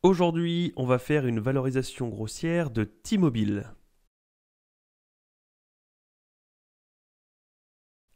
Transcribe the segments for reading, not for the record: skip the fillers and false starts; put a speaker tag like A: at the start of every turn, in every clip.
A: Aujourd'hui, on va faire une valorisation grossière de T-Mobile.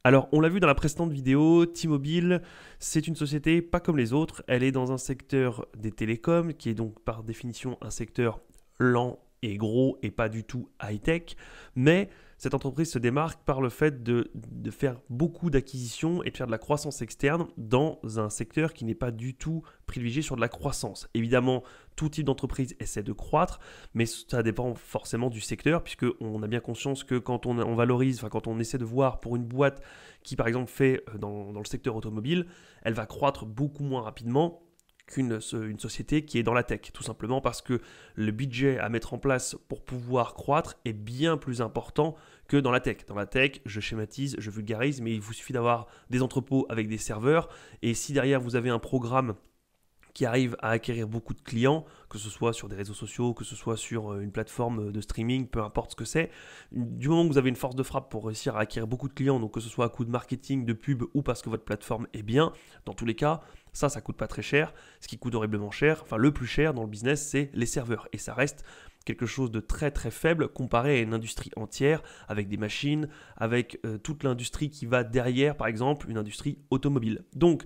A: Alors, on l'a vu dans la précédente vidéo, T-Mobile, c'est une société pas comme les autres. Elle est dans un secteur des télécoms, qui est donc par définition un secteur lent et gros et pas du tout high-tech. Mais cette entreprise se démarque par le fait de faire beaucoup d'acquisitions et de faire de la croissance externe dans un secteur qui n'est pas du tout privilégié sur de la croissance. Évidemment, tout type d'entreprise essaie de croître, mais ça dépend forcément du secteur, puisqu'on a bien conscience que quand on valorise, enfin quand on essaie de voir pour une boîte qui par exemple fait dans le secteur automobile, elle va croître beaucoup moins rapidement qu'une société qui est dans la tech, tout simplement parce que le budget à mettre en place pour pouvoir croître est bien plus important que dans la tech. Dans la tech, je schématise, je vulgarise, mais il vous suffit d'avoir des entrepôts avec des serveurs, et si derrière vous avez un programme qui arrive à acquérir beaucoup de clients, que ce soit sur des réseaux sociaux, que ce soit sur une plateforme de streaming, peu importe ce que c'est. Du moment que vous avez une force de frappe pour réussir à acquérir beaucoup de clients, donc que ce soit à coup de marketing, de pub ou parce que votre plateforme est bien, dans tous les cas, ça coûte pas très cher. Ce qui coûte horriblement cher, enfin le plus cher dans le business, c'est les serveurs. Et ça reste quelque chose de très très faible comparé à une industrie entière, avec des machines, avec toute l'industrie qui va derrière, par exemple, une industrie automobile. Donc,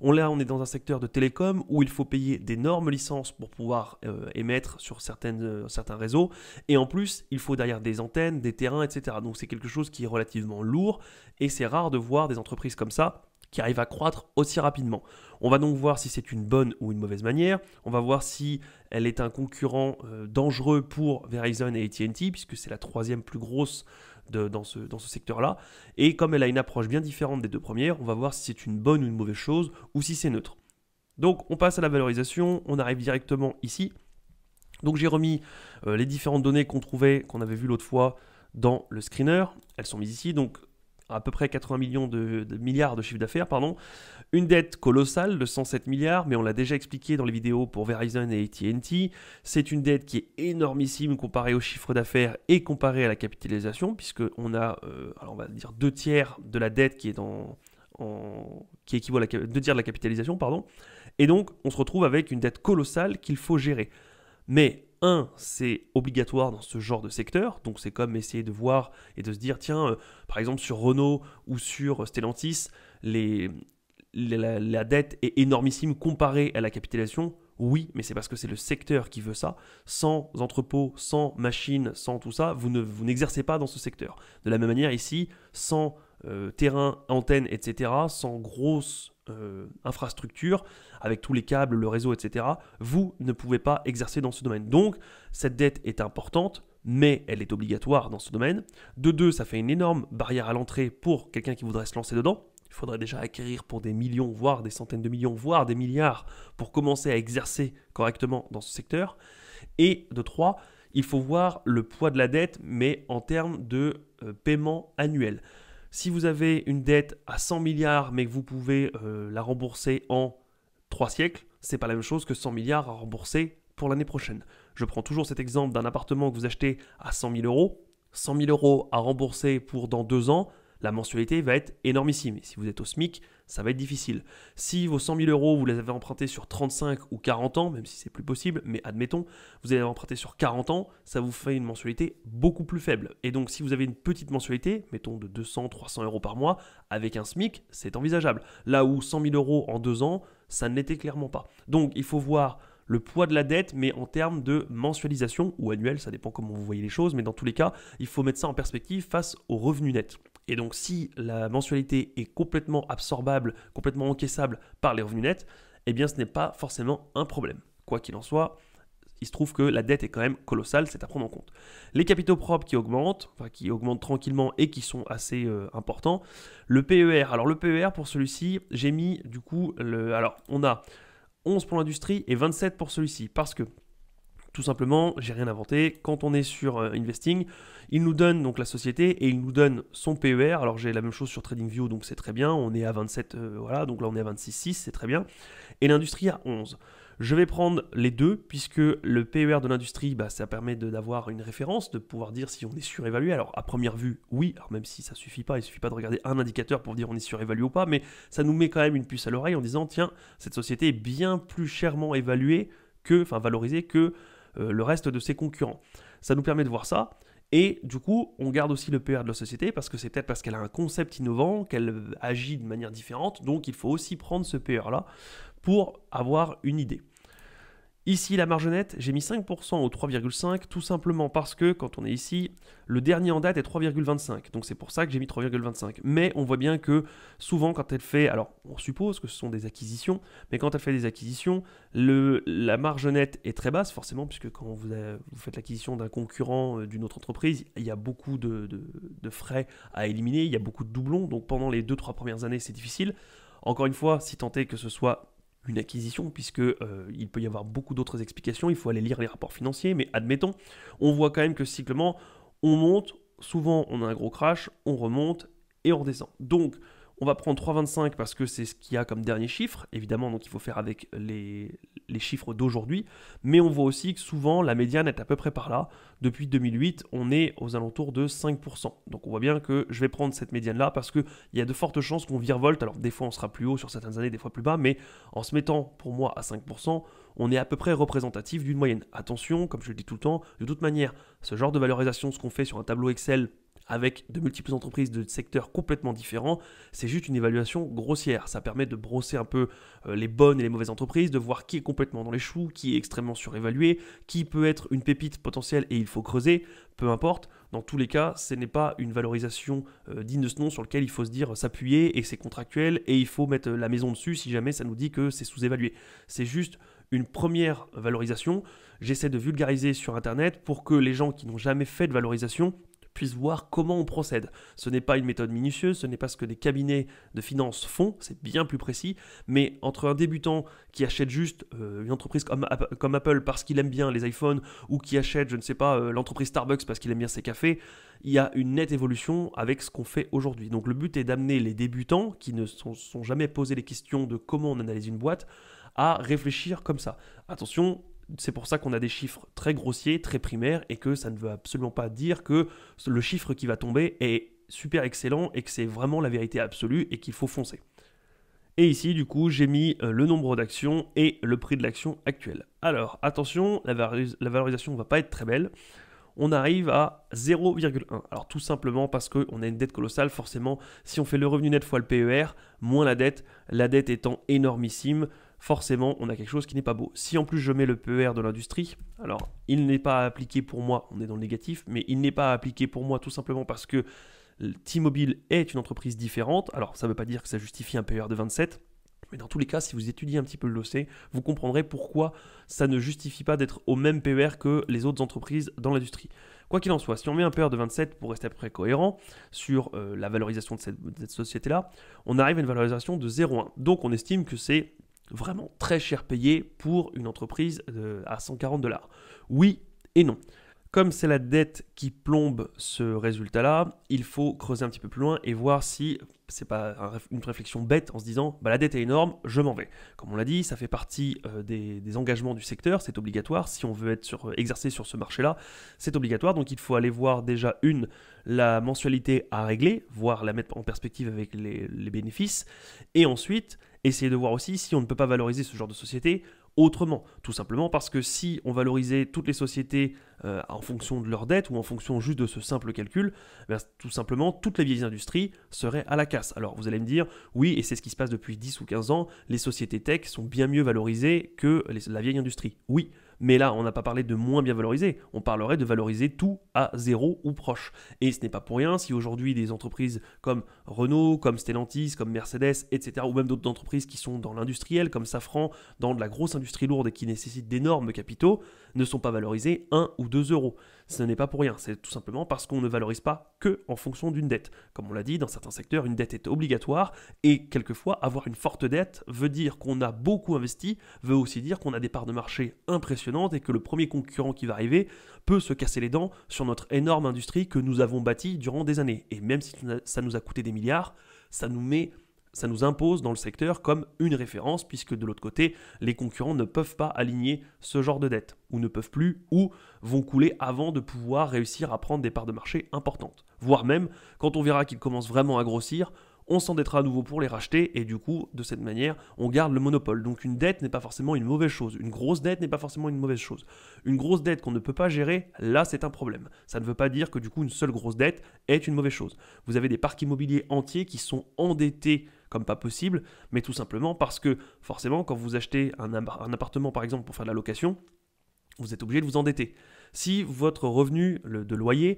A: on est dans un secteur de télécom où il faut payer d'énormes licences pour pouvoir émettre sur certains réseaux. Et en plus, il faut derrière des antennes, des terrains, etc. Donc c'est quelque chose qui est relativement lourd et c'est rare de voir des entreprises comme ça qui arrivent à croître aussi rapidement. On va donc voir si c'est une bonne ou une mauvaise manière. On va voir si elle est un concurrent dangereux pour Verizon et AT&T, puisque c'est la troisième plus grosse dans ce secteur-là. Et comme elle a une approche bien différente des deux premières, on va voir si c'est une bonne ou une mauvaise chose, ou si c'est neutre. Donc on passe à la valorisation, on arrive directement ici. Donc j'ai remis les différentes données qu'on avait vues l'autre fois dans le screener. Elles sont mises ici, donc à peu près 80 millions de milliards de chiffre d'affaires, pardon. Une dette colossale de 107 milliards, mais on l'a déjà expliqué dans les vidéos pour Verizon et AT&T. C'est une dette qui est énormissime comparée au chiffre d'affaires et comparée à la capitalisation, puisqu'on a, alors on va dire 2/3 de la dette qui équivaut à 2/3 de la capitalisation, pardon. Et donc, on se retrouve avec une dette colossale qu'il faut gérer. Mais c'est obligatoire dans ce genre de secteur, donc c'est comme essayer de voir et de se dire, tiens, par exemple sur Renault ou sur Stellantis, la dette est énormissime comparée à la capitalisation. Oui, mais c'est parce que c'est le secteur qui veut ça. Sans entrepôt, sans machine, sans tout ça, vous n'exercez pas dans ce secteur. De la même manière ici, sans terrain, antenne, etc., sans grosse infrastructure, avec tous les câbles, le réseau, etc., vous ne pouvez pas exercer dans ce domaine. Donc, cette dette est importante, mais elle est obligatoire dans ce domaine. De deux, ça fait une énorme barrière à l'entrée pour quelqu'un qui voudrait se lancer dedans. Il faudrait déjà acquérir pour des millions, voire des centaines de millions, voire des milliards pour commencer à exercer correctement dans ce secteur. Et de trois, il faut voir le poids de la dette, mais en termes de paiement annuel. Si vous avez une dette à 100 milliards, mais que vous pouvez la rembourser en 3 siècles, c'est pas la même chose que 100 milliards à rembourser pour l'année prochaine. Je prends toujours cet exemple d'un appartement que vous achetez à 100 000 euros. 100 000 euros à rembourser pour dans 2 ans, la mensualité va être énormissime. Et si vous êtes au SMIC, ça va être difficile. Si vos 100 000 euros, vous les avez empruntés sur 35 ou 40 ans, même si c'est plus possible, mais admettons, vous allez emprunter sur 40 ans, ça vous fait une mensualité beaucoup plus faible. Et donc, si vous avez une petite mensualité, mettons de 200, 300 euros par mois, avec un SMIC, c'est envisageable. Là où 100 000 euros en 2 ans, ça ne l'était clairement pas. Donc, il faut voir le poids de la dette, mais en termes de mensualisation ou annuel, ça dépend comment vous voyez les choses, mais dans tous les cas, il faut mettre ça en perspective face au revenu net. Et donc, si la mensualité est complètement absorbable, complètement encaissable par les revenus nets, eh bien, ce n'est pas forcément un problème. Quoi qu'il en soit, il se trouve que la dette est quand même colossale, c'est à prendre en compte. Les capitaux propres qui augmentent tranquillement et qui sont assez importants. Le PER, alors le PER pour celui-ci, j'ai mis du coup, alors on a 11 pour l'industrie et 27 pour celui-ci, parce que tout simplement, j'ai rien inventé. Quand on est sur Investing, il nous donne donc la société et il nous donne son PER. Alors j'ai la même chose sur TradingView, donc c'est très bien. On est à 27, voilà, donc là on est à 26,6, c'est très bien. Et l'industrie à 11. Je vais prendre les deux, puisque le PER de l'industrie, ça permet d'avoir une référence, de pouvoir dire si on est surévalué. Alors à première vue, oui, alors même si ça ne suffit pas, il ne suffit pas de regarder un indicateur pour dire on est surévalué ou pas, mais ça nous met quand même une puce à l'oreille en disant tiens, cette société est bien plus chèrement évaluée valoriser que le reste de ses concurrents. Ça nous permet de voir ça. Et du coup, on garde aussi le PER de la société parce que c'est peut-être parce qu'elle a un concept innovant, qu'elle agit de manière différente. Donc, il faut aussi prendre ce PER-là pour avoir une idée. Ici, la marge nette, j'ai mis 5% au 3,5, tout simplement parce que, quand on est ici, le dernier en date est 3,25. Donc c'est pour ça que j'ai mis 3,25. Mais on voit bien que souvent, quand elle fait, alors on suppose que ce sont des acquisitions, mais quand elle fait des acquisitions, la marge nette est très basse, forcément, puisque quand vous faites l'acquisition d'un concurrent d'une autre entreprise, il y a beaucoup de frais à éliminer, il y a beaucoup de doublons, donc pendant les 2-3 premières années, c'est difficile. Encore une fois, si tant est que ce soit une acquisition, puisque il peut y avoir beaucoup d'autres explications, il faut aller lire les rapports financiers, mais admettons, on voit quand même que cyclement, on monte, souvent on a un gros crash, on remonte et on redescend. Donc, on va prendre 3,25 parce que c'est ce qu'il y a comme dernier chiffre, évidemment, donc il faut faire avec les chiffres d'aujourd'hui, mais on voit aussi que souvent la médiane est à peu près par là. Depuis 2008, on est aux alentours de 5%. Donc on voit bien que je vais prendre cette médiane-là parce qu'il y a de fortes chances qu'on virevolte. Alors des fois on sera plus haut sur certaines années, des fois plus bas, mais en se mettant pour moi à 5%, on est à peu près représentatif d'une moyenne. Attention, comme je le dis tout le temps, de toute manière, ce genre de valorisation, ce qu'on fait sur un tableau Excel, avec de multiples entreprises de secteurs complètement différents, c'est juste une évaluation grossière. Ça permet de brosser un peu les bonnes et les mauvaises entreprises, de voir qui est complètement dans les choux, qui est extrêmement surévalué, qui peut être une pépite potentielle et il faut creuser, peu importe. Dans tous les cas, ce n'est pas une valorisation digne de ce nom sur lequel il faut se dire s'appuyer et c'est contractuel et il faut mettre la maison dessus si jamais ça nous dit que c'est sous-évalué. C'est juste une première valorisation. J'essaie de vulgariser sur Internet pour que les gens qui n'ont jamais fait de valorisation puissent voir comment on procède. Ce n'est pas une méthode minutieuse, ce n'est pas ce que des cabinets de finance font, c'est bien plus précis, mais entre un débutant qui achète juste une entreprise comme Apple parce qu'il aime bien les iPhones, ou qui achète, je ne sais pas, l'entreprise Starbucks parce qu'il aime bien ses cafés, il y a une nette évolution avec ce qu'on fait aujourd'hui. Donc le but est d'amener les débutants qui ne se sont jamais posé les questions de comment on analyse une boîte à réfléchir comme ça. Attention, c'est pour ça qu'on a des chiffres très grossiers, très primaires, et que ça ne veut absolument pas dire que le chiffre qui va tomber est super excellent et que c'est vraiment la vérité absolue et qu'il faut foncer. Et ici, du coup, j'ai mis le nombre d'actions et le prix de l'action actuelle. Alors, attention, la valorisation ne va pas être très belle. On arrive à 0,1. Alors tout simplement parce qu'on a une dette colossale, forcément, si on fait le revenu net fois le PER, moins la dette étant énormissime, forcément on a quelque chose qui n'est pas beau. Si en plus je mets le PER de l'industrie, alors il n'est pas appliqué pour moi, on est dans le négatif, mais il n'est pas appliqué pour moi tout simplement parce que T-Mobile est une entreprise différente. Alors ça ne veut pas dire que ça justifie un PER de 27, mais dans tous les cas, si vous étudiez un petit peu le dossier, vous comprendrez pourquoi ça ne justifie pas d'être au même PER que les autres entreprises dans l'industrie. Quoi qu'il en soit, si on met un PER de 27 pour rester à peu près cohérent sur la valorisation de cette société-là, on arrive à une valorisation de 0,1. Donc on estime que c'est vraiment très cher payé pour une entreprise à 140$. Oui et non. Comme c'est la dette qui plombe ce résultat-là, il faut creuser un petit peu plus loin et voir si c'est pas une réflexion bête en se disant la dette est énorme, je m'en vais. Comme on l'a dit, ça fait partie des engagements du secteur, c'est obligatoire. Si on veut exercer sur ce marché-là, c'est obligatoire. Donc il faut aller voir déjà la mensualité à régler, voire la mettre en perspective avec les bénéfices. Et ensuite, essayer de voir aussi si on ne peut pas valoriser ce genre de société autrement, tout simplement parce que si on valorisait toutes les sociétés en fonction de leur dette ou en fonction juste de ce simple calcul, tout simplement toutes les vieilles industries seraient à la casse. Alors vous allez me dire, oui, et c'est ce qui se passe depuis 10 ou 15 ans, les sociétés tech sont bien mieux valorisées que la vieille industrie. Oui, mais là on n'a pas parlé de moins bien valorisé, on parlerait de valoriser tout à zéro ou proche. Et ce n'est pas pour rien si aujourd'hui des entreprises comme Renault, comme Stellantis, comme Mercedes, etc., ou même d'autres entreprises qui sont dans l'industriel, comme Safran, dans de la grosse industrie lourde et qui nécessite d'énormes capitaux, ne sont pas valorisés 1 ou 2 euros. Ce n'est pas pour rien, c'est tout simplement parce qu'on ne valorise pas que en fonction d'une dette. Comme on l'a dit, dans certains secteurs, une dette est obligatoire et quelquefois, avoir une forte dette veut dire qu'on a beaucoup investi, veut aussi dire qu'on a des parts de marché impressionnantes et que le premier concurrent qui va arriver peut se casser les dents sur notre énorme industrie que nous avons bâtie durant des années. Et même si ça nous a coûté des milliards, ça nous impose dans le secteur comme une référence, puisque de l'autre côté, les concurrents ne peuvent pas aligner ce genre de dette, ou ne peuvent plus, ou vont couler avant de pouvoir réussir à prendre des parts de marché importantes. Voire même, quand on verra qu'ils commencent vraiment à grossir, on s'endettera à nouveau pour les racheter et du coup, de cette manière, on garde le monopole. Donc une dette n'est pas forcément une mauvaise chose. Une grosse dette n'est pas forcément une mauvaise chose. Une grosse dette qu'on ne peut pas gérer, là c'est un problème. Ça ne veut pas dire que du coup une seule grosse dette est une mauvaise chose. Vous avez des parcs immobiliers entiers qui sont endettés comme pas possible, mais tout simplement parce que forcément quand vous achetez un appartement par exemple pour faire de la location, vous êtes obligé de vous endetter. Si votre revenu de loyer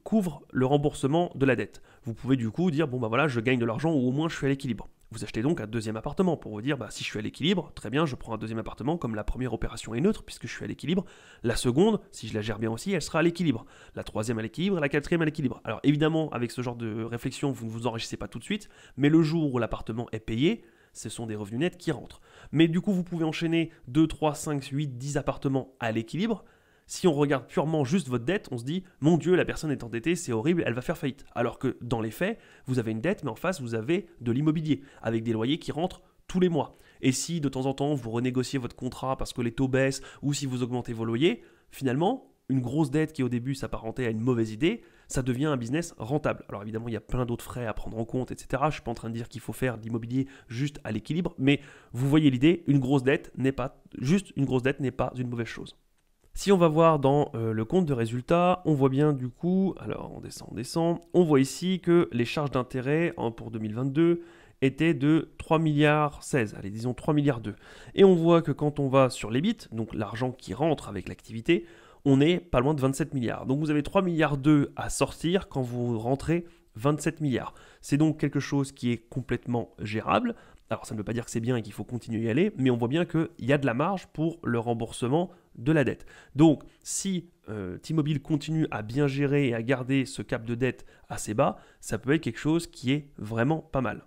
A: couvre le remboursement de la dette, vous pouvez du coup dire bon bah voilà, je gagne de l'argent ou au moins je suis à l'équilibre. Vous achetez donc un deuxième appartement pour vous dire bah si je suis à l'équilibre, très bien, je prends un deuxième appartement comme la première opération est neutre puisque je suis à l'équilibre. La seconde, si je la gère bien aussi, elle sera à l'équilibre. La troisième à l'équilibre et la quatrième à l'équilibre. Alors évidemment, avec ce genre de réflexion, vous ne vous enrichissez pas tout de suite, mais le jour où l'appartement est payé, ce sont des revenus nets qui rentrent. Mais du coup, vous pouvez enchaîner 2, 3, 5, 8, 10 appartements à l'équilibre. Si on regarde purement juste votre dette, on se dit « Mon Dieu, la personne est endettée, c'est horrible, elle va faire faillite ». Alors que dans les faits, vous avez une dette, mais en face, vous avez de l'immobilier, avec des loyers qui rentrent tous les mois. Et si de temps en temps, vous renégociez votre contrat parce que les taux baissent, ou si vous augmentez vos loyers, finalement, une grosse dette qui au début s'apparentait à une mauvaise idée, ça devient un business rentable. Alors évidemment, il y a plein d'autres frais à prendre en compte, etc. Je ne suis pas en train de dire qu'il faut faire de l'immobilier juste à l'équilibre, mais vous voyez l'idée, une grosse dette n'est pas une mauvaise chose. Si on va voir dans le compte de résultat, on voit bien du coup, alors on descend, on voit ici que les charges d'intérêt pour 2022 étaient de 3 milliards 16, allez disons 3 milliards 2. Et on voit que quand on va sur l'EBIT, donc l'argent qui rentre avec l'activité, on est pas loin de 27 milliards. Donc vous avez 3 milliards 2 à sortir quand vous rentrez 27 milliards. C'est donc quelque chose qui est complètement gérable. Alors ça ne veut pas dire que c'est bien et qu'il faut continuer à y aller, mais on voit bien qu'il y a de la marge pour le remboursement de la dette. Donc si T-Mobile continue à bien gérer et à garder ce cap de dette assez bas, ça peut être quelque chose qui est vraiment pas mal.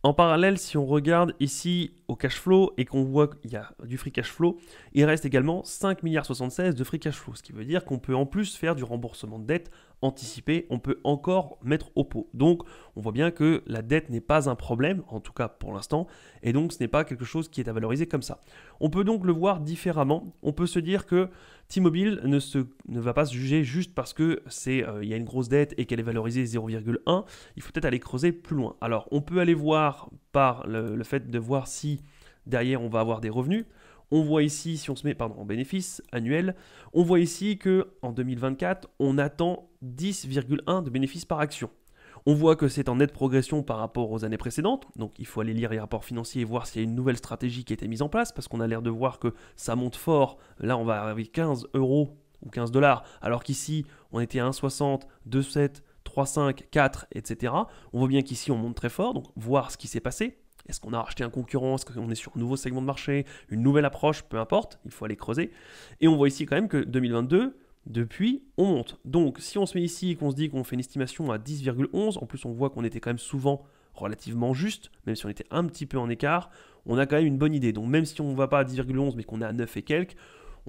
A: En parallèle, si on regarde ici au cash flow et qu'on voit qu'il y a du free cash flow, il reste également 5 milliards 76 de free cash flow, ce qui veut dire qu'on peut en plus faire du remboursement de dette anticipé, on peut encore mettre au pot. Donc on voit bien que la dette n'est pas un problème, en tout cas pour l'instant, et donc ce n'est pas quelque chose qui est à valoriser comme ça. On peut donc le voir différemment, on peut se dire que T-Mobile ne va pas se juger juste parce que y a une grosse dette et qu'elle est valorisée 0,1, il faut peut-être aller creuser plus loin. Alors on peut aller voir par le fait de voir si derrière on va avoir des revenus. On voit ici, si on se met en bénéfice annuel, on voit ici qu'en 2024, on attend 10,1 de bénéfices par action. On voit que c'est en nette progression par rapport aux années précédentes, donc il faut aller lire les rapports financiers et voir s'il y a une nouvelle stratégie qui a été mise en place, parce qu'on a l'air de voir que ça monte fort. Là, on va arriver 15 euros ou 15 $, alors qu'ici, on était à 1,60, 2,7, 3,5, 4, etc. On voit bien qu'ici, on monte très fort, donc voir ce qui s'est passé. Est-ce qu'on a racheté un concurrent? Est-ce qu'on est sur un nouveau segment de marché? Une nouvelle approche? Peu importe, il faut aller creuser. Et on voit ici quand même que 2022, depuis, on monte. Donc, si on se met ici et qu'on se dit qu'on fait une estimation à 10,11, en plus on voit qu'on était quand même souvent relativement juste, même si on était un petit peu en écart, on a quand même une bonne idée. Donc, même si on ne va pas à 10,11 mais qu'on est à 9 et quelques,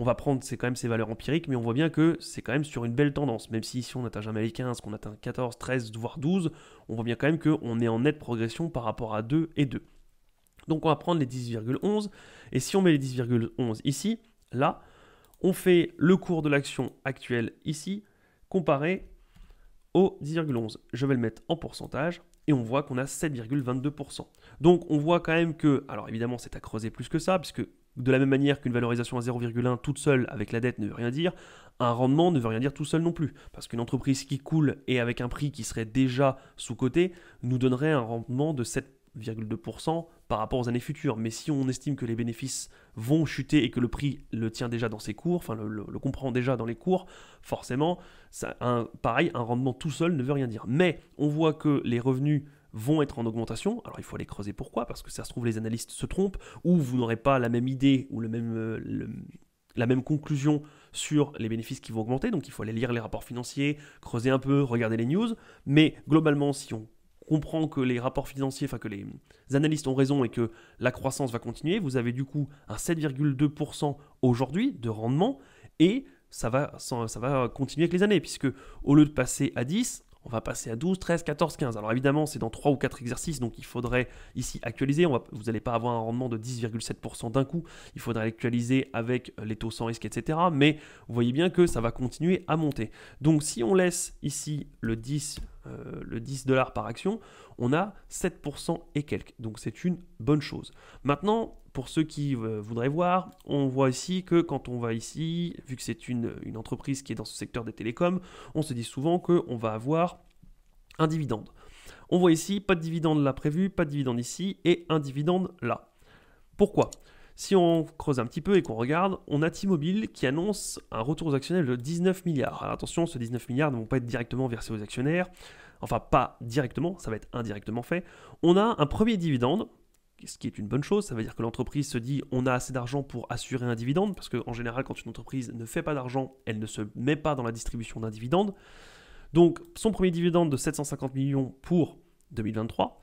A: on va prendre quand même ces valeurs empiriques, mais on voit bien que c'est quand même sur une belle tendance. Même si ici on atteint jamais les 15, qu'on atteint 14, 13, voire 12, on voit bien quand même qu'on est en nette progression par rapport à 2 et 2. Donc on va prendre les 10,11, et si on met les 10,11 ici, là, on fait le cours de l'action actuelle ici, comparé au 10,11. Je vais le mettre en pourcentage, et on voit qu'on a 7,22%. Donc on voit quand même que, alors évidemment c'est à creuser plus que ça, puisque de la même manière qu'une valorisation à 0,1 toute seule avec la dette ne veut rien dire, un rendement ne veut rien dire tout seul non plus. Parce qu'une entreprise qui coule et avec un prix qui serait déjà sous-coté nous donnerait un rendement de 7,2% par rapport aux années futures. Mais si on estime que les bénéfices vont chuter et que le prix le tient déjà dans ses cours, enfin le comprend déjà dans les cours, forcément, pareil, un rendement tout seul ne veut rien dire. Mais on voit que les revenus vont être en augmentation. Alors il faut aller creuser pourquoi, parce que ça se trouve les analystes se trompent, ou vous n'aurez pas la même idée ou la même conclusion sur les bénéfices qui vont augmenter. Donc il faut aller lire les rapports financiers, creuser un peu, regarder les news. Mais globalement, si on comprend que les rapports financiers, enfin que les analystes ont raison et que la croissance va continuer, vous avez du coup un 7,2% aujourd'hui de rendement, et ça va continuer avec les années, puisque au lieu de passer à 10, on va passer à 12, 13, 14, 15. Alors évidemment, c'est dans 3 ou 4 exercices, donc il faudrait ici actualiser. Vous n'allez pas avoir un rendement de 10,7% d'un coup. Il faudrait actualiser avec les taux sans risque, etc. Mais vous voyez bien que ça va continuer à monter. Donc si on laisse ici le 10 le 10 $ par action, on a 7% et quelques. Donc c'est une bonne chose. Maintenant, pour ceux qui voudraient voir, on voit ici que quand on va ici, vu que c'est une entreprise qui est dans ce secteur des télécoms, on se dit souvent qu'on va avoir un dividende. On voit ici, pas de dividende là prévu, pas de dividende ici et un dividende là. Pourquoi ? Si on creuse un petit peu et qu'on regarde, on a T-Mobile qui annonce un retour aux actionnaires de 19 milliards. Alors attention, ce 19 milliards ne vont pas être directement versés aux actionnaires. Enfin, pas directement, ça va être indirectement fait. On a un premier dividende, ce qui est une bonne chose. Ça veut dire que l'entreprise se dit on a assez d'argent pour assurer un dividende, parce qu'en général, quand une entreprise ne fait pas d'argent, elle ne se met pas dans la distribution d'un dividende. Donc, son premier dividende de 750 millions pour 2023.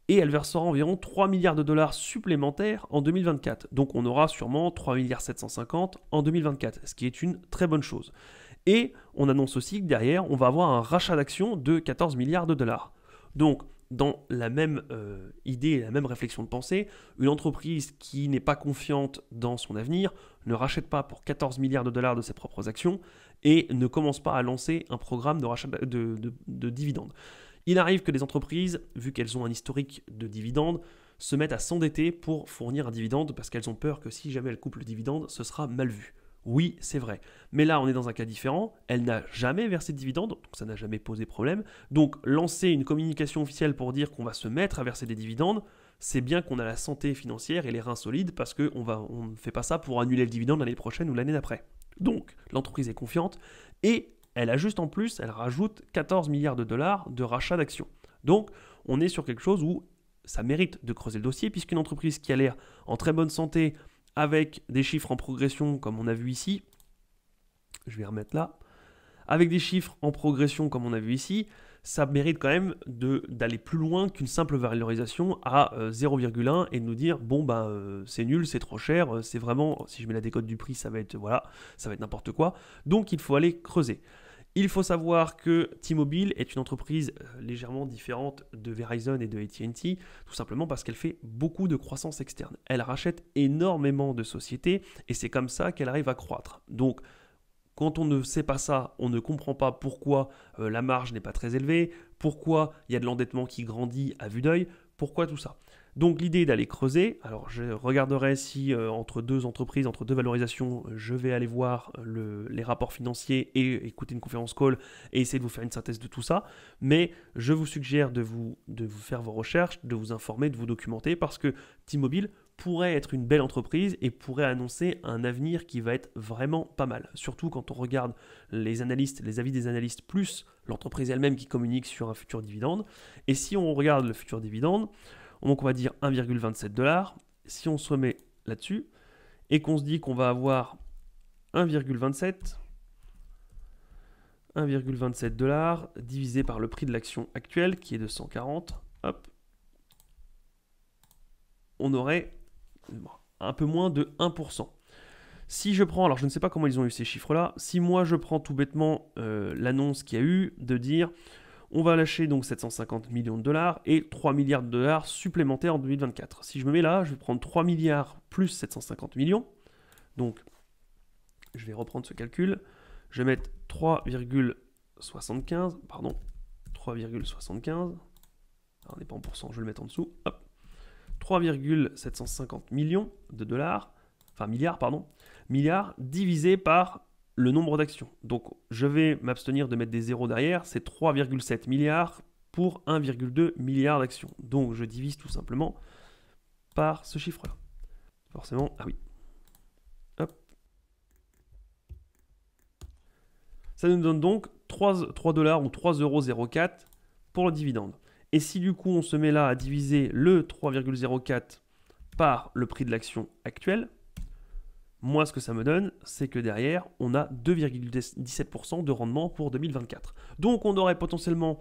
A: Et elle versera environ 3 milliards de dollars supplémentaires en 2024. Donc on aura sûrement 3 milliards 750 en 2024, ce qui est une très bonne chose. Et on annonce aussi que derrière, on va avoir un rachat d'actions de 14 milliards de dollars. Donc dans la même idée et la même réflexion de pensée, une entreprise qui n'est pas confiante dans son avenir ne rachète pas pour 14 milliards de dollars de ses propres actions et ne commence pas à lancer un programme de rachat de dividendes. Il arrive que des entreprises, vu qu'elles ont un historique de dividendes, se mettent à s'endetter pour fournir un dividende parce qu'elles ont peur que si jamais elles coupent le dividende, ce sera mal vu. Oui, c'est vrai. Mais là, on est dans un cas différent. Elle n'a jamais versé de dividende, donc ça n'a jamais posé problème. Donc, lancer une communication officielle pour dire qu'on va se mettre à verser des dividendes, c'est bien qu'on a la santé financière et les reins solides parce qu'on ne fait pas ça pour annuler le dividende l'année prochaine ou l'année d'après. Donc, l'entreprise est confiante et elle ajuste en plus, elle rajoute 14 milliards de dollars de rachat d'actions. Donc, on est sur quelque chose où ça mérite de creuser le dossier, puisqu'une entreprise qui a l'air en très bonne santé, avec des chiffres en progression, comme on a vu ici, je vais remettre là, avec des chiffres en progression, comme on a vu ici, ça mérite quand même d'aller plus loin qu'une simple valorisation à 0,1 et de nous dire, bon, c'est nul, c'est trop cher, c'est vraiment, si je mets la décote du prix, ça va être, voilà, ça va être n'importe quoi. Donc, il faut aller creuser. Il faut savoir que T-Mobile est une entreprise légèrement différente de Verizon et de AT&T, tout simplement parce qu'elle fait beaucoup de croissance externe. Elle rachète énormément de sociétés et c'est comme ça qu'elle arrive à croître. Donc, quand on ne sait pas ça, on ne comprend pas pourquoi la marge n'est pas très élevée, pourquoi il y a de l'endettement qui grandit à vue d'œil, pourquoi tout ça. Donc l'idée est d'aller creuser. Alors je regarderai si entre deux entreprises, entre deux valorisations, je vais aller voir les rapports financiers et écouter une conférence call et essayer de vous faire une synthèse de tout ça. Mais je vous suggère de vous faire vos recherches, de vous informer, de vous documenter parce que T-Mobile pourrait être une belle entreprise et pourrait annoncer un avenir qui va être vraiment pas mal. Surtout quand on regarde les analystes, les avis des analystes, plus l'entreprise elle-même qui communique sur un futur dividende. Et si on regarde le futur dividende, donc on va dire 1,27 $. Si on se met là-dessus et qu'on se dit qu'on va avoir 1,27 $ divisé par le prix de l'action actuelle qui est de 140, hop, on aurait un peu moins de 1%. Si je prends, alors je ne sais pas comment ils ont eu ces chiffres-là, si moi je prends tout bêtement l'annonce qu'il y a eu de dire on va lâcher donc 750 millions de dollars et 3 milliards de dollars supplémentaires en 2024. Si je me mets là, je vais prendre 3 milliards plus 750 millions. Donc, je vais reprendre ce calcul. Je vais mettre 3,75. Pardon. 3,75. On n'est pas en pourcent, je vais le mettre en dessous. Hop. 3,750 millions de dollars. Enfin, milliards, pardon. Milliards divisé par le nombre d'actions. Donc, je vais m'abstenir de mettre des zéros derrière. C'est 3,7 milliards pour 1,2 milliard d'actions. Donc, je divise tout simplement par ce chiffre-là. Forcément, ah oui. Hop. Ça nous donne donc 3 $ ou 3,04 € pour le dividende. Et si du coup, on se met là à diviser le 3,04 par le prix de l'action actuelle, moi, ce que ça me donne, c'est que derrière, on a 2,17% de rendement pour 2024. Donc, on aurait potentiellement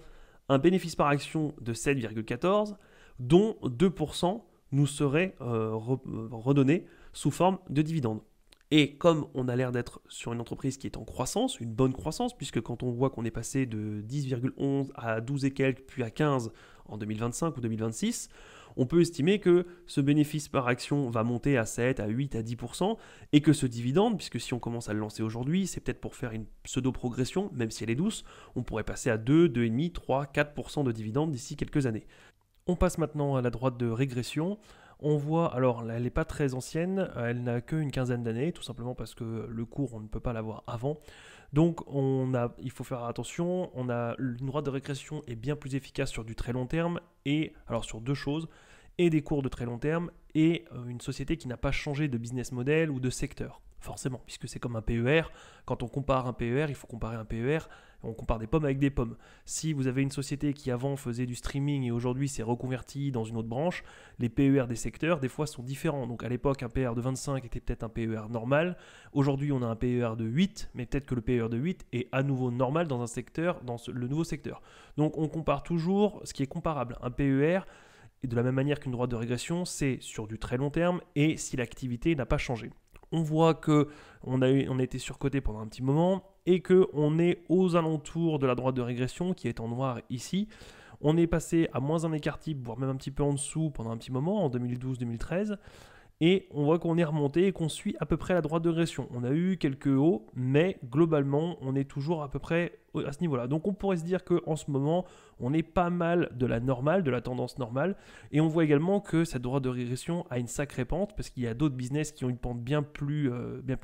A: un bénéfice par action de 7,14, dont 2% nous serait redonné sous forme de dividendes. Et comme on a l'air d'être sur une entreprise qui est en croissance, une bonne croissance, puisque quand on voit qu'on est passé de 10,11 à 12 et quelques, puis à 15 en 2025 ou 2026, on peut estimer que ce bénéfice par action va monter à 7, à 8, à 10%, et que ce dividende, puisque si on commence à le lancer aujourd'hui, c'est peut-être pour faire une pseudo-progression, même si elle est douce, on pourrait passer à 2, 2,5, 3, 4% de dividende d'ici quelques années. On passe maintenant à la droite de régression. On voit, alors elle n'est pas très ancienne, elle n'a qu'une quinzaine d'années, tout simplement parce que le cours, on ne peut pas l'avoir avant. Donc il faut faire attention, une droite de régression est bien plus efficace sur du très long terme, et alors sur deux choses, et des cours de très long terme, et une société qui n'a pas changé de business model ou de secteur. Forcément, puisque c'est comme un PER. Quand on compare un PER, il faut comparer un PER. On compare des pommes avec des pommes. Si vous avez une société qui avant faisait du streaming et aujourd'hui s'est reconvertie dans une autre branche, les PER des secteurs, des fois, sont différents. Donc à l'époque, un PER de 25 était peut-être un PER normal. Aujourd'hui, on a un PER de 8, mais peut-être que le PER de 8 est à nouveau normal dans un secteur, le nouveau secteur. Donc on compare toujours ce qui est comparable. Un PER, et de la même manière qu'une droite de régression, c'est sur du très long terme et si l'activité n'a pas changé. On voit qu'on a été surcoté pendant un petit moment et qu'on est aux alentours de la droite de régression qui est en noir ici. On est passé à moins un écart type, voire même un petit peu en dessous pendant un petit moment, en 2012-2013. Et on voit qu'on est remonté et qu'on suit à peu près la droite de régression. On a eu quelques hauts, mais globalement, on est toujours à peu près à ce niveau-là. Donc on pourrait se dire qu'en ce moment, on est pas mal de la normale, de la tendance normale. Et on voit également que cette droite de régression a une sacrée pente, parce qu'il y a d'autres business qui ont une pente bien plus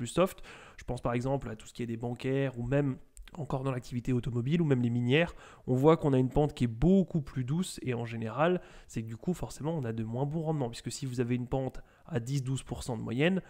A: soft. Je pense par exemple à tout ce qui est des bancaires, ou même encore dans l'activité automobile ou même les minières, on voit qu'on a une pente qui est beaucoup plus douce et en général, c'est que du coup forcément on a de moins bons rendements puisque si vous avez une pente à 10-12% de moyenne,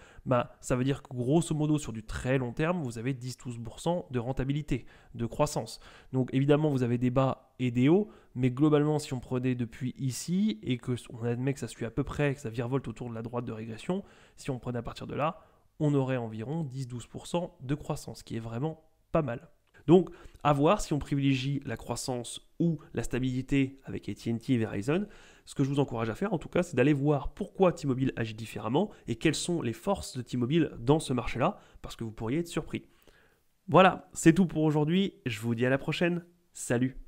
A: ça veut dire que grosso modo sur du très long terme, vous avez 10-12% de rentabilité, de croissance. Donc évidemment vous avez des bas et des hauts, mais globalement si on prenait depuis ici et qu'on admet que ça suit à peu près, que ça virevolte autour de la droite de régression, si on prenait à partir de là, on aurait environ 10-12% de croissance, ce qui est vraiment pas mal. Donc, à voir si on privilégie la croissance ou la stabilité avec AT&T et Verizon. Ce que je vous encourage à faire, en tout cas, c'est d'aller voir pourquoi T-Mobile agit différemment et quelles sont les forces de T-Mobile dans ce marché-là, parce que vous pourriez être surpris. Voilà, c'est tout pour aujourd'hui. Je vous dis à la prochaine. Salut!